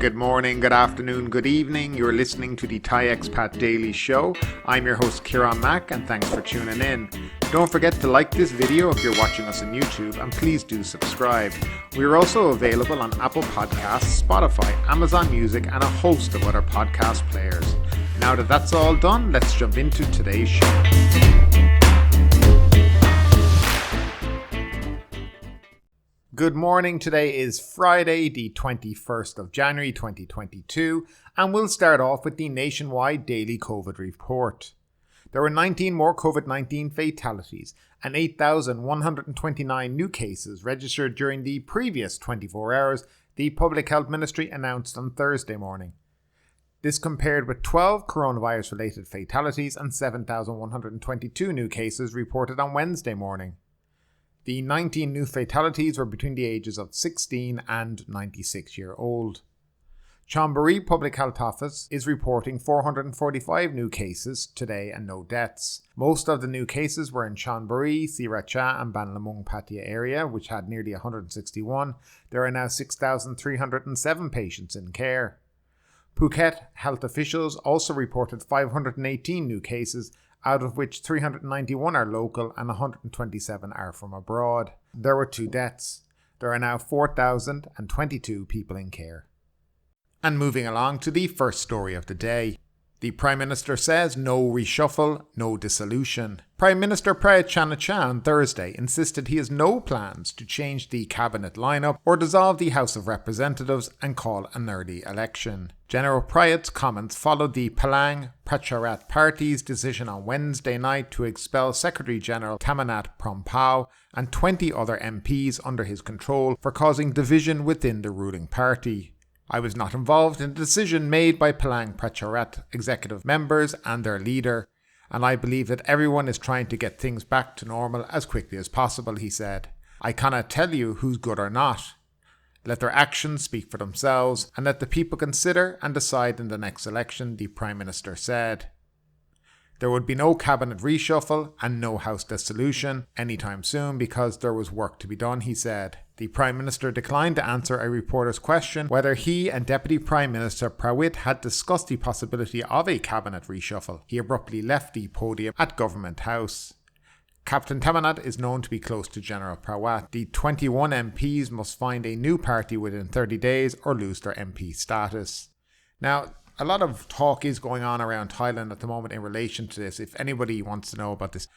good morning, good afternoon, good evening. You're listening to the Thai Expat Daily Show. I'm your host Kieran Mack and thanks for tuning in. Don't forget to like this video if you're watching us on YouTube and please do subscribe. We are also available on Apple Podcasts, Spotify, Amazon Music and a host of other podcast players. Now that that's all done, let's jump into today's show. Good morning, today is Friday the 21st of January 2022 and we'll start off with the nationwide daily COVID report. There were 19 more COVID-19 fatalities and 8,129 new cases registered during the previous 24 hours, the Public Health Ministry announced on Thursday morning. This compared with 12 coronavirus-related fatalities and 7,122 new cases reported on Wednesday morning. The 19 new fatalities were between the ages of 16 and 96-year-old. Chonburi Public Health Office is reporting 445 new cases today and no deaths. Most of the new cases were in Chonburi, Sriracha and Ban Lamung Pattaya area, which had nearly 161. There are now 6,307 patients in care. Phuket health officials also reported 518 new cases, out of which 391 are local and 127 are from abroad. There were 2 deaths. There are now 4,022 people in care. And moving along to the first story of the day. The Prime Minister says no reshuffle, no dissolution. Prime Minister Prayut Chan-o-cha on Thursday insisted he has no plans to change the cabinet lineup or dissolve the House of Representatives and call an early election. General Prayut's comments followed the Palang Pracharat Party's decision on Wednesday night to expel Secretary General Thitisan Utthanaphon and 20 other MPs under his control for causing division within the ruling party. I was not involved in the decision made by Palang Pracharat executive members and their leader, and I believe that everyone is trying to get things back to normal as quickly as possible, he said. I cannot tell you who's good or not. Let their actions speak for themselves and let the people consider and decide in the next election, the Prime Minister said. There would be no cabinet reshuffle and no House dissolution anytime soon because there was work to be done, he said. The Prime Minister declined to answer a reporter's question whether he and Deputy Prime Minister Prayut had discussed the possibility of a cabinet reshuffle. He abruptly left the podium at Government House. Captain Tamanat is known to be close to General Prayut. The 21 MPs must find a new party within 30 days or lose their MP status. Now, a lot of talk is going on around Thailand at the moment in relation to this. If anybody wants to know about this,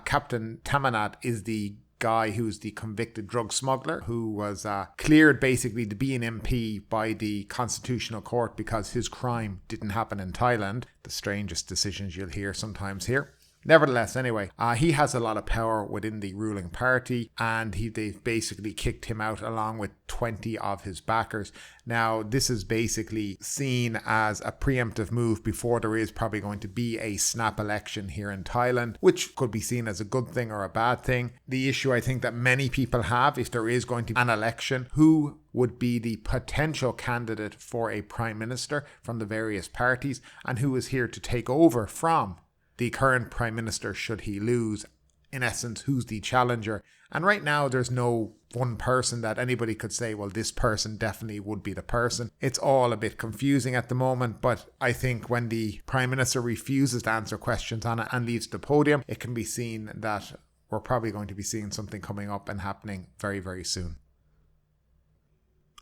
Captain Tamanat is the guy who's the convicted drug smuggler who was cleared basically to be an MP by the Constitutional Court because his crime didn't happen in Thailand. The strangest decisions you'll hear sometimes here. Nevertheless, anyway, he has a lot of power within the ruling party and they've basically kicked him out along with 20 of his backers. Now, this is basically seen as a preemptive move before there is probably going to be a snap election here in Thailand, which could be seen as a good thing or a bad thing. The issue I think that many people have, if there is going to be an election, who would be the potential candidate for a prime minister from the various parties and who is here to take over from the current Prime Minister should he lose. In essence, who's the challenger? And right now there's no one person that anybody could say, well, this person definitely would be the person. It's all a bit confusing at the moment, but I think when the Prime Minister refuses to answer questions on it and leaves the podium, it can be seen that we're probably going to be seeing something coming up and happening very, very soon.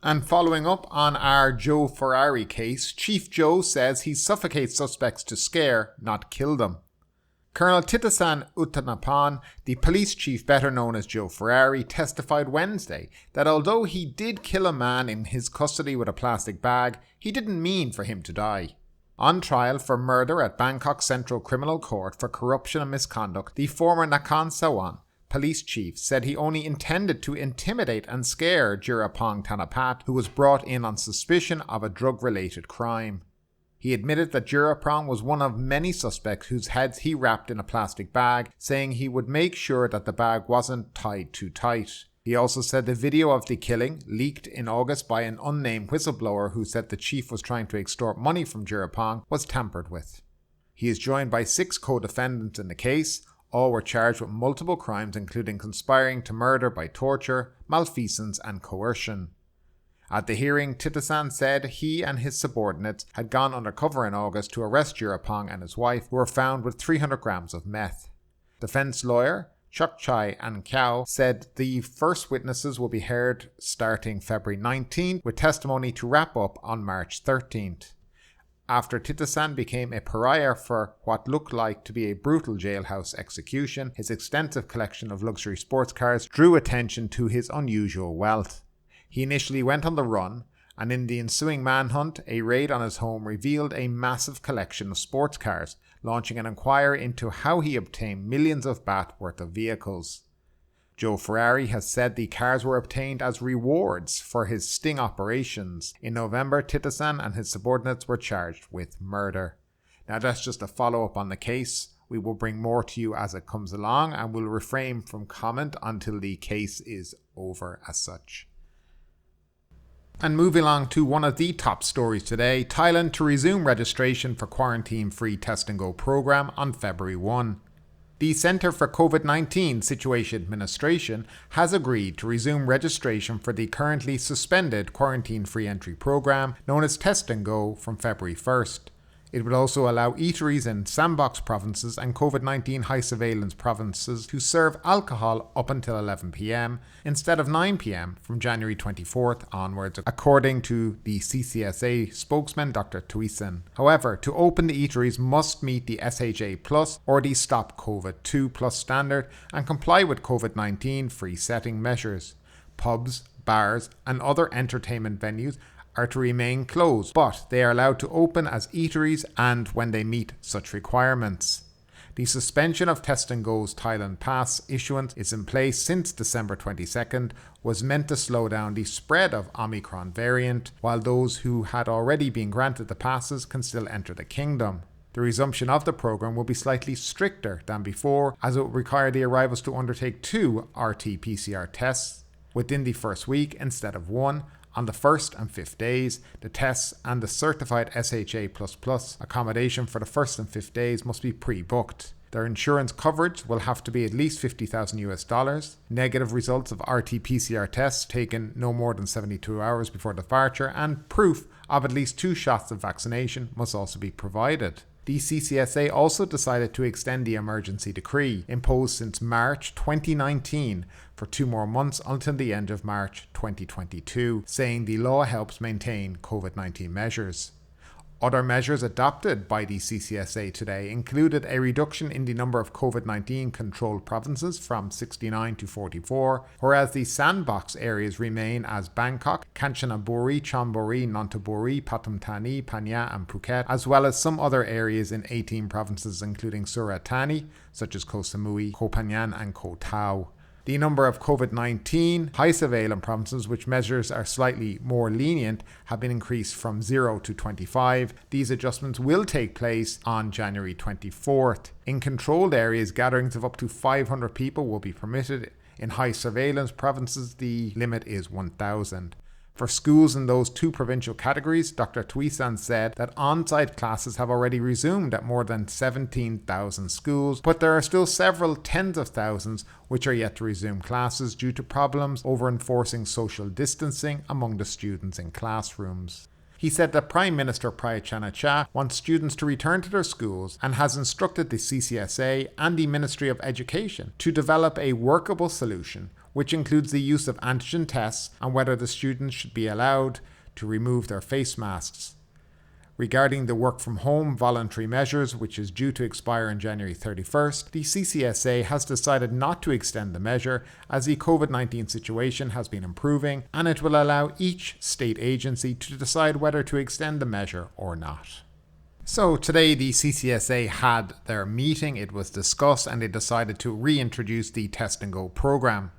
And following up on our Joe Ferrari case, Chief Joe says he suffocates suspects to scare, not kill them. Colonel Thitisan Utthanaphon, the police chief better known as Joe Ferrari, testified Wednesday that although he did kill a man in his custody with a plastic bag, he didn't mean for him to die. On trial for murder at Bangkok Central Criminal Court for corruption and misconduct, the former Nakhon Sawan police chief said he only intended to intimidate and scare Jirapong Thanapat, who was brought in on suspicion of a drug-related crime. He admitted that Jirapong was one of many suspects whose heads he wrapped in a plastic bag, saying he would make sure that the bag wasn't tied too tight. He also said the video of the killing, leaked in August by an unnamed whistleblower who said the chief was trying to extort money from Jirapong, was tampered with. He is joined by 6 co-defendants in the case. All were charged with multiple crimes including conspiring to murder by torture, malfeasance and coercion. At the hearing, Thitisan said he and his subordinates had gone undercover in August to arrest Jirapong and his wife, who were found with 300 grams of meth. Defense lawyer Chokchai and Kyaw said the first witnesses will be heard starting February 19th, with testimony to wrap up on March 13th. After Thitisan became a pariah for what looked like to be a brutal jailhouse execution, his extensive collection of luxury sports cars drew attention to his unusual wealth. He initially went on the run, and in the ensuing manhunt, a raid on his home revealed a massive collection of sports cars, launching an inquiry into how he obtained millions of baht worth of vehicles. Joe Ferrari has said the cars were obtained as rewards for his sting operations. In November, Thitisan and his subordinates were charged with murder. Now that's just a follow-up on the case. We will bring more to you as it comes along, and will refrain from comment until the case is over as such. And moving along to one of the top stories today, Thailand to resume registration for quarantine-free test and go program on February 1. The Centre for COVID-19 Situation Administration has agreed to resume registration for the currently suspended quarantine-free entry program known as Test and Go from February 1st. It would also allow eateries in sandbox provinces and COVID-19 high surveillance provinces to serve alcohol up until 11 p.m. instead of 9 p.m. from January 24th onwards, according to the CCSA spokesman Dr. Thitisan. However, to open the eateries must meet the SHA Plus or the Stop COVID 2 Plus standard and comply with COVID-19 free setting measures. Pubs, bars and other entertainment venues are to remain closed, but they are allowed to open as eateries and when they meet such requirements. The suspension of Test and Go's Thailand Pass issuance is in place since December 22nd, was meant to slow down the spread of Omicron variant, while those who had already been granted the passes can still enter the kingdom. The resumption of the program will be slightly stricter than before, as it will require the arrivals to undertake 2 RT-PCR tests within the first week instead of 1, on the first and 5th days. The tests and the certified SHA++ accommodation for the first and 5th days must be pre-booked. Their insurance coverage will have to be at least $50,000. Negative results of RT-PCR tests taken no more than 72 hours before departure, and proof of at least 2 shots of vaccination must also be provided. The CCSA also decided to extend the emergency decree, imposed since March 2019, for 2 more months until the end of March 2022, saying the law helps maintain COVID-19 measures. Other measures adopted by the CCSA today included a reduction in the number of COVID-19 controlled provinces from 69 to 44, whereas the sandbox areas remain as Bangkok, Kanchanaburi, Chonburi, Nonthaburi, Pathum Thani, Phaya and Phuket, as well as some other areas in 18 provinces including Surat Thani, such as Koh Samui, Koh Phangan and Koh Tao. The number of COVID-19 high surveillance provinces, which measures are slightly more lenient, have been increased from 0 to 25. These adjustments will take place on January 24th. In controlled areas, gatherings of up to 500 people will be permitted. In high surveillance provinces, the limit is 1,000. For schools in those 2 provincial categories, Dr. Thitisan said that on-site classes have already resumed at more than 17,000 schools, but there are still several tens of thousands which are yet to resume classes due to problems over enforcing social distancing among the students in classrooms. He said that Prime Minister Prayut Chan-o-cha wants students to return to their schools and has instructed the CCSA and the Ministry of Education to develop a workable solution, which includes the use of antigen tests and whether the students should be allowed to remove their face masks. Regarding the work from home voluntary measures, which is due to expire on January 31st, the CCSA has decided not to extend the measure as the COVID-19 situation has been improving, and it will allow each state agency to decide whether to extend the measure or not. So today the CCSA had their meeting, it was discussed, and they decided to reintroduce the Test and Go program,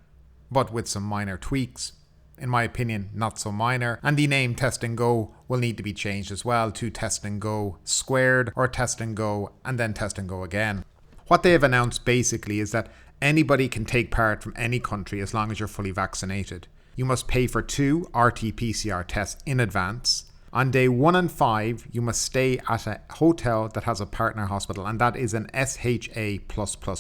but with some minor tweaks. In my opinion, not so minor, and the name Test and Go will need to be changed as well to Test and Go Squared or Test and Go and then Test and Go again. What they have announced basically is that anybody can take part from any country as long as you're fully vaccinated. You must pay for 2 RT-PCR tests in advance. On day 1 and 5, you must stay at a hotel that has a partner hospital, and that is an SHA++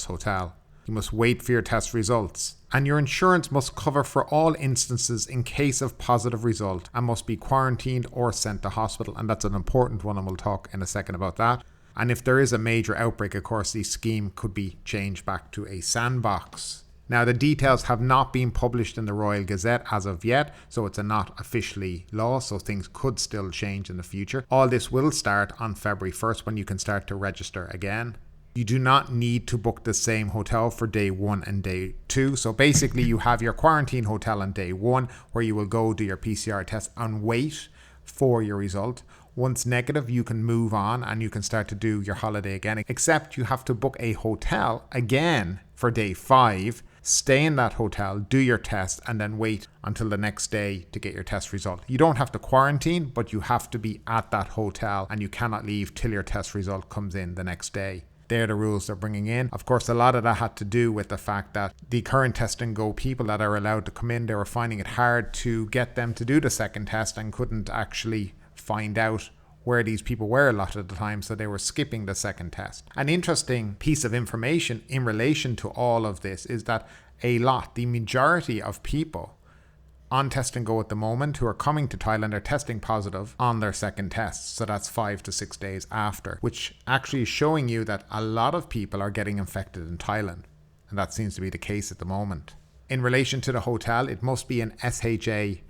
hotel. You must wait for your test results. And your insurance must cover for all instances in case of positive result and must be quarantined or sent to hospital. And that's an important one, and we'll talk in a second about that. And if there is a major outbreak, of course, the scheme could be changed back to a sandbox. Now, the details have not been published in the Royal Gazette as of yet, so it's not officially law, so things could still change in the future. All this will start on February 1st when you can start to register again. You do not need to book the same hotel for day 1 and day 2. So basically you have your quarantine hotel on day 1 where you will go do your PCR test and wait for your result. Once negative, you can move on and you can start to do your holiday again, except you have to book a hotel again for day 5, stay in that hotel, do your test, and then wait until the next day to get your test result. You don't have to quarantine, but you have to be at that hotel and you cannot leave till your test result comes in the next day. They're the rules they're bringing in. Of course, a lot of that had to do with the fact that the current test and go people that are allowed to come in, they were finding it hard to get them to do the second test and couldn't actually find out where these people were a lot of the time, so they were skipping the second test. An interesting piece of information in relation to all of this is that the majority of people on test and go at the moment who are coming to Thailand are testing positive on their second test. So that's 5 to 6 days after, which actually is showing you that a lot of people are getting infected in Thailand. And that seems to be the case at the moment. In relation to the hotel, it must be an SHA++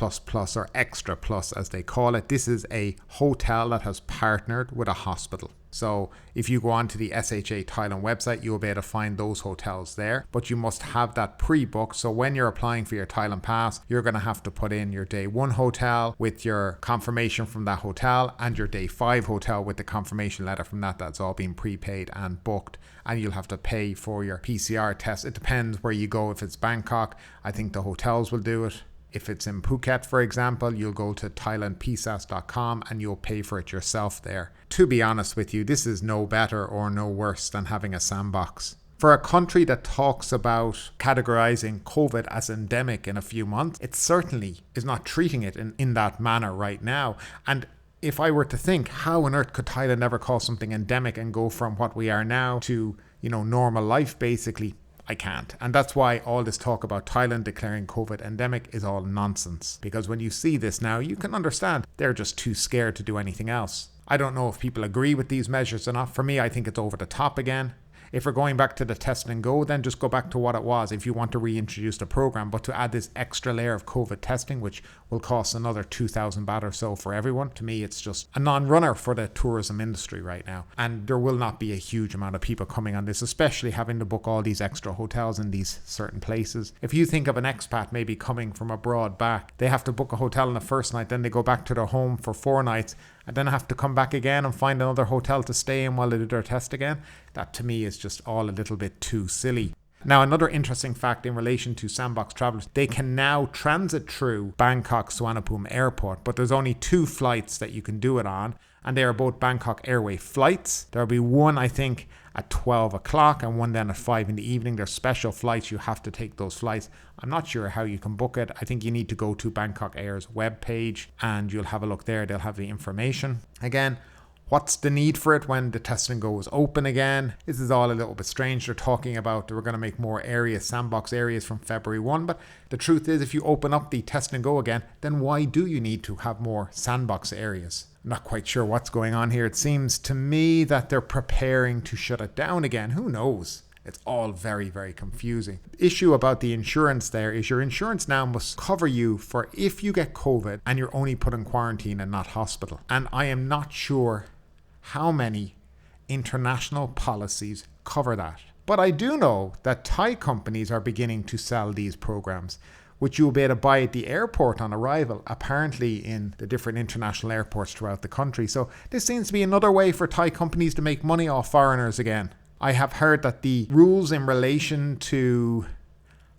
or extra plus as they call it. This is a hotel that has partnered with a hospital. So if you go onto the SHA Thailand website, you'll be able to find those hotels there, but you must have that pre-booked. So when you're applying for your Thailand pass, you're going to have to put in your day 1 hotel with your confirmation from that hotel and your day 5 hotel with the confirmation letter from that. That's all been prepaid and booked, and you'll have to pay for your PCR test. It depends where you go. If it's Bangkok, I think the hotels will do it. If it's in Phuket, for example, you'll go to thailandpsas.com and you'll pay for it yourself there. To be honest with you, this is no better or no worse than having a sandbox. For a country that talks about categorizing COVID as endemic in a few months, it certainly is not treating it in that manner right now. And if I were to think, how on earth could Thailand ever call something endemic and go from what we are now to, normal life basically? I can't. And that's why all this talk about Thailand declaring COVID endemic is all nonsense. Because when you see this now, you can understand they're just too scared to do anything else. I don't know if people agree with these measures or not. For me, I think it's over the top again. If we're going back to the test and go, then just go back to what it was if you want to reintroduce the program. But to add this extra layer of COVID testing, which will cost another 2,000 baht or so for everyone, to me, it's just a non-runner for the tourism industry right now. And there will not be a huge amount of people coming on this, especially having to book all these extra hotels in these certain places. If you think of an expat maybe coming from abroad back, they have to book a hotel on the first night, then they go back to their home for 4 nights, and then have to come back again and find another hotel to stay in while they do their test again. That to me is just all a little bit too silly. Now, another interesting fact in relation to sandbox travelers, they can now transit through Bangkok Suvarnabhumi Airport, but there's only 2 flights that you can do it on, and they are both Bangkok Airway flights. There'll be one, I think, at 12 o'clock and one then at 5 in the evening. They're special flights. You have to take those flights. I'm not sure how you can book it. I think you need to go to Bangkok Air's webpage and you'll have a look there. They'll have the information. Again, what's the need for it when the test and go is open again? This is all a little bit strange. They're talking about we're going to make more areas, sandbox areas from February 1. But the truth is, if you open up the test and go again, then why do you need to have more sandbox areas? I'm not quite sure what's going on here. It seems to me that they're preparing to shut it down again. Who knows? It's all very, very confusing. The issue about the insurance there is your insurance now must cover you for if you get COVID and you're only put in quarantine and not hospital. And I am not sure how many international policies cover that. But I do know that Thai companies are beginning to sell these programs, which you'll be able to buy at the airport on arrival, apparently in the different international airports throughout the country. So this seems to be another way for Thai companies to make money off foreigners again. I have heard that the rules in relation to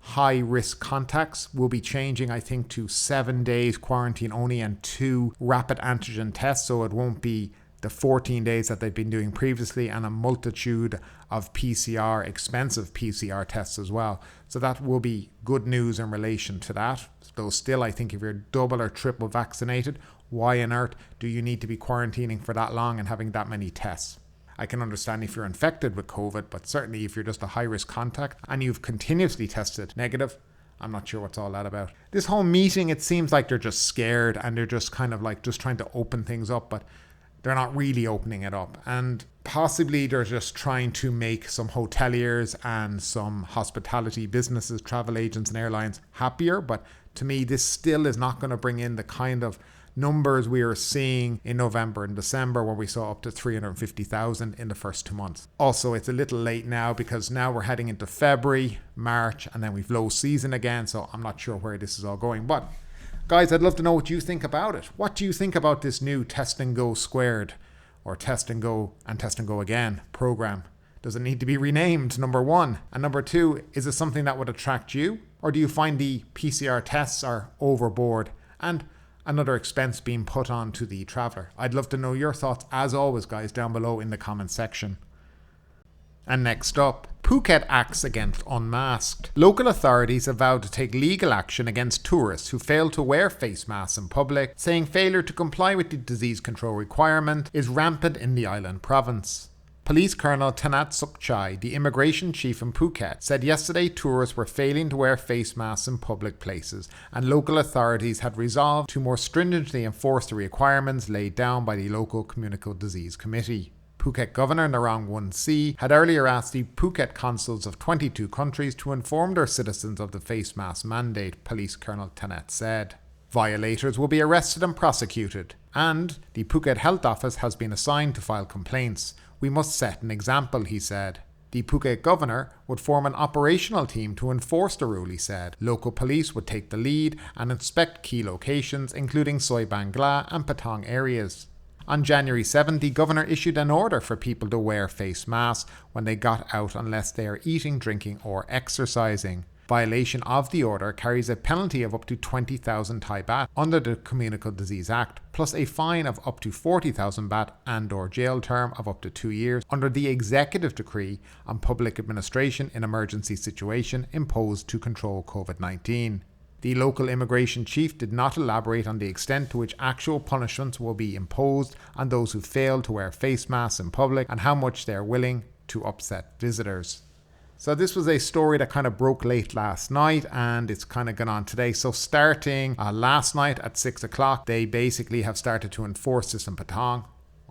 high-risk contacts will be changing, I think, to 7 days quarantine only and 2 rapid antigen tests. So it won't be the 14 days that they've been doing previously, and a multitude of PCR, expensive PCR tests as well. So that will be good news in relation to that. Though still, I think if you're double or triple vaccinated, why on earth do you need to be quarantining for that long and having that many tests? I can understand if you're infected with COVID, but certainly if you're just a high-risk contact and you've continuously tested negative, I'm not sure what's all that about. This whole meeting, it seems like they're just scared and they're just kind of like just trying to open things up, but they're not really opening it up. And possibly they're just trying to make some hoteliers and some hospitality businesses, travel agents and airlines happier. But to me, this still is not going to bring in the kind of numbers we are seeing in November and December, where we saw up to 350,000 in the first 2 months. Also, it's a little late now because now we're heading into February, March, and then we've low season again. So I'm not sure where this is all going. But guys, I'd love to know what you think about it. What do you think about this new Test and Go Squared or Test and Go Again program? Does it need to be renamed, number one? And number two, is it something that would attract you? Or do you find the PCR tests are overboard and another expense being put on to the traveller? I'd love to know your thoughts, as always, guys, down below in the comment section. And next up, Phuket acts against unmasked. Local authorities have vowed to take legal action against tourists who fail to wear face masks in public, saying failure to comply with the disease control requirement is rampant in the island province. Police Colonel Thitisan Utthanaphon, the immigration chief in Phuket, said yesterday tourists were failing to wear face masks in public places, and local authorities had resolved to more stringently enforce the requirements laid down by the local Communicable Disease Committee. Phuket Governor Narong Wonsi had earlier asked the Phuket consuls of 22 countries to inform their citizens of the face mask mandate, Police Colonel Thitisan said. Violators will be arrested and prosecuted, and the Phuket Health Office has been assigned to file complaints. We must set an example, he said. The Phuket governor would form an operational team to enforce the rule, he said. Local police would take the lead and inspect key locations, including Soi Bangla and Patong areas. On January 7, the governor issued an order for people to wear face masks when they got out unless they are eating, drinking or exercising. Violation of the order carries a penalty of up to 20,000 Thai baht under the Communicable Disease Act, plus a fine of up to 40,000 baht and/or jail term of up to 2 years under the Executive Decree on Public Administration in Emergency Situation imposed to control COVID-19. The local immigration chief did not elaborate on the extent to which actual punishments will be imposed on those who fail to wear face masks in public and how much they are willing to upset visitors. So this was a story that kind of broke late last night and it's kind of gone on today. So starting last night at 6 o'clock, they basically have started to enforce this in Patong.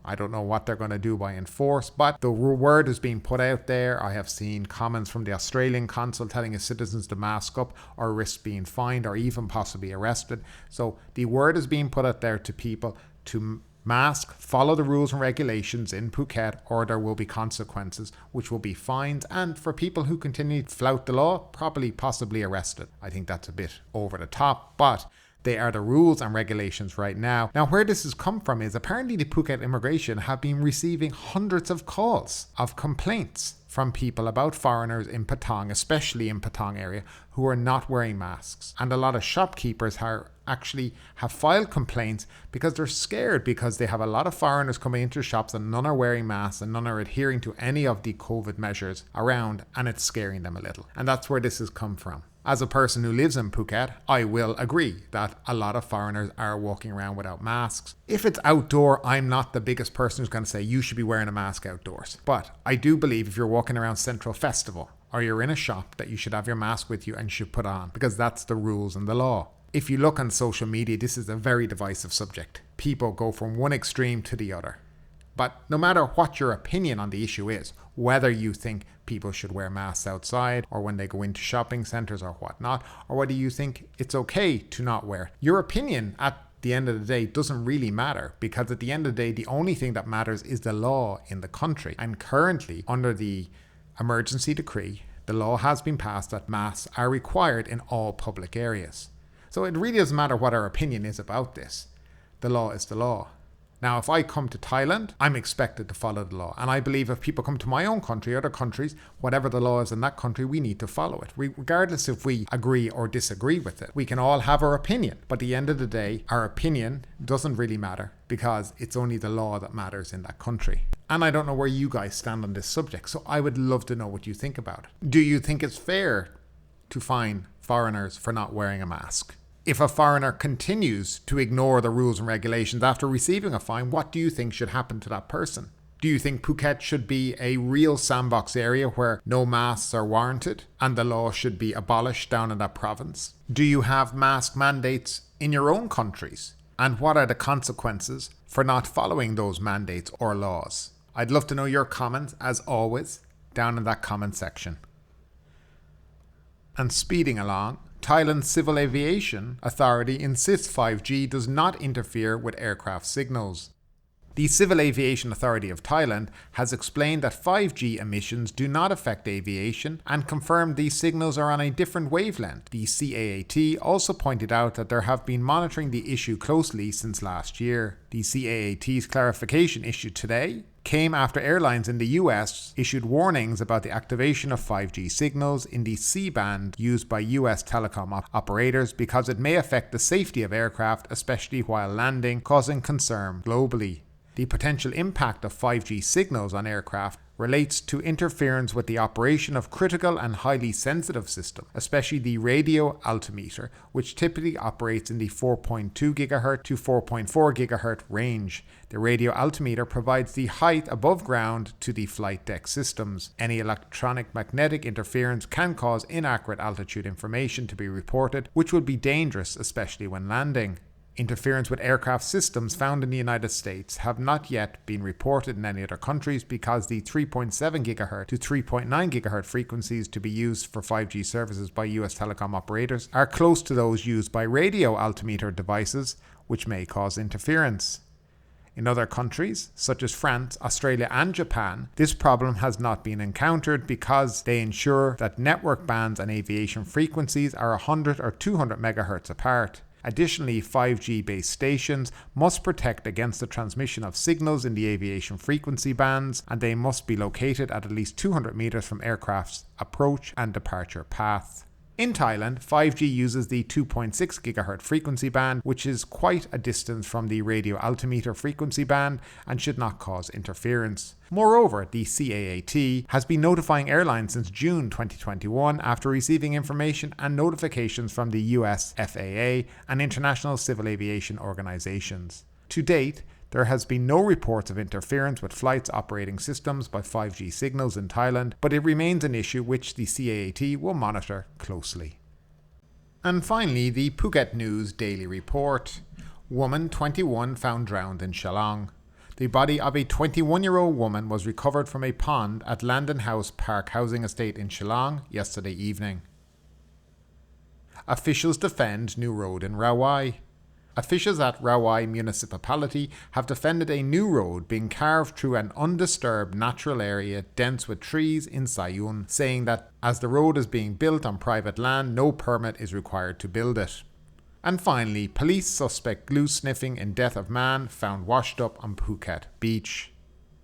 I don't know what they're going to do by enforce, but the word is being put out there. I have seen comments from the Australian consul telling his citizens to mask up or risk being fined or even possibly arrested. So the word is being put out there to people to mask, follow the rules and regulations in Phuket, or there will be consequences, which will be fines, and for people who continue to flout the law, probably possibly arrested. I think that's a bit over the top, but they are the rules and regulations right now. Now, where this has come from is apparently the Phuket immigration have been receiving hundreds of calls of complaints from people about foreigners in Patong, especially in Patong area, who are not wearing masks. And a lot of shopkeepers actually have filed complaints because they're scared, because they have a lot of foreigners coming into shops and none are wearing masks and none are adhering to any of the COVID measures around, and it's scaring them a little. And that's where this has come from. As a person who lives in Phuket, I will agree that a lot of foreigners are walking around without masks. If it's outdoor, I'm not the biggest person who's going to say you should be wearing a mask outdoors. But I do believe if you're walking around Central Festival or you're in a shop, that you should have your mask with you and should put on, because that's the rules and the law. If you look on social media, this is a very divisive subject. People go from one extreme to the other. But no matter what your opinion on the issue is, whether you think people should wear masks outside or when they go into shopping centres or whatnot, or whether you think it's okay to not wear, your opinion at the end of the day doesn't really matter, because at the end of the day, the only thing that matters is the law in the country. And currently, under the emergency decree, the law has been passed that masks are required in all public areas. So it really doesn't matter what our opinion is about this. The law is the law. Now, if I come to Thailand, I'm expected to follow the law. And I believe if people come to my own country, other countries, whatever the law is in that country, we need to follow it. Regardless if we agree or disagree with it. We can all have our opinion. But at the end of the day, our opinion doesn't really matter, because it's only the law that matters in that country. And I don't know where you guys stand on this subject, so I would love to know what you think about it. Do you think it's fair to fine foreigners for not wearing a mask? If a foreigner continues to ignore the rules and regulations after receiving a fine, what do you think should happen to that person? Do you think Phuket should be a real sandbox area where no masks are warranted and the law should be abolished down in that province? Do you have mask mandates in your own countries? And what are the consequences for not following those mandates or laws? I'd love to know your comments, as always, down in that comment section. And speeding along, Thailand's Civil Aviation Authority insists 5G does not interfere with aircraft signals. The Civil Aviation Authority of Thailand has explained that 5G emissions do not affect aviation and confirmed these signals are on a different wavelength. The CAAT also pointed out that they have been monitoring the issue closely since last year. The CAAT's clarification issued today came after airlines in the US issued warnings about the activation of 5G signals in the C-band used by US telecom operators because it may affect the safety of aircraft, especially while landing, causing concern globally. The potential impact of 5G signals on aircraft relates to interference with the operation of critical and highly sensitive systems, especially the radio altimeter, which typically operates in the 4.2 GHz to 4.4 GHz range. The radio altimeter provides the height above ground to the flight deck systems. Any electronic magnetic interference can cause inaccurate altitude information to be reported, which would be dangerous, especially when landing. Interference with aircraft systems found in the United States have not yet been reported in any other countries because the 3.7 GHz to 3.9 GHz frequencies to be used for 5G services by US telecom operators are close to those used by radio altimeter devices, which may cause interference. In other countries, such as France, Australia and Japan, this problem has not been encountered because they ensure that network bands and aviation frequencies are 100 or 200 MHz apart. Additionally, 5G-based stations must protect against the transmission of signals in the aviation frequency bands, and they must be located at least 200 meters from aircraft's approach and departure path. In Thailand, 5G uses the 2.6 GHz frequency band, which is quite a distance from the radio altimeter frequency band and should not cause interference. Moreover, the CAAT has been notifying airlines since June 2021 after receiving information and notifications from the US FAA and international civil aviation organizations. To date, there has been no reports of interference with flights operating systems by 5G signals in Thailand, but it remains an issue which the CAAT will monitor closely. And finally, the Phuket News Daily Report. Woman 21 found drowned in Shillong. The body of a 21-year-old woman was recovered from a pond at Landon House Park housing estate in Shillong yesterday evening. Officials defend new road in Rawai. Officials at Rawai municipality have defended a new road being carved through an undisturbed natural area dense with trees in Sayun, saying that as the road is being built on private land, no permit is required to build it. And finally, police suspect glue sniffing in death of man found washed up on Phuket beach.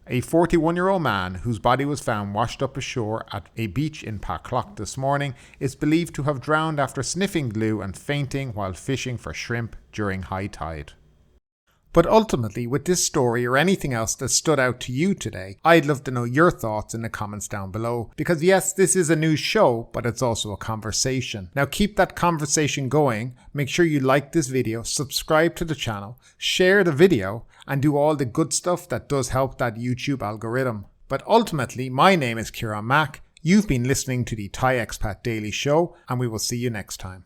A 41-year-old man whose body was found washed up ashore at a beach in Phak Lok this morning is believed to have drowned after sniffing glue and fainting while fishing for shrimp during high tide. But ultimately, with this story or anything else that stood out to you today, I'd love to know your thoughts in the comments down below. Because yes, this is a news show, but it's also a conversation. Now keep that conversation going. Make sure you like this video, subscribe to the channel, share the video, and do all the good stuff that does help that YouTube algorithm. But ultimately, my name is Kieran Mack. You've been listening to the Thai Expat Daily Show, and we will see you next time.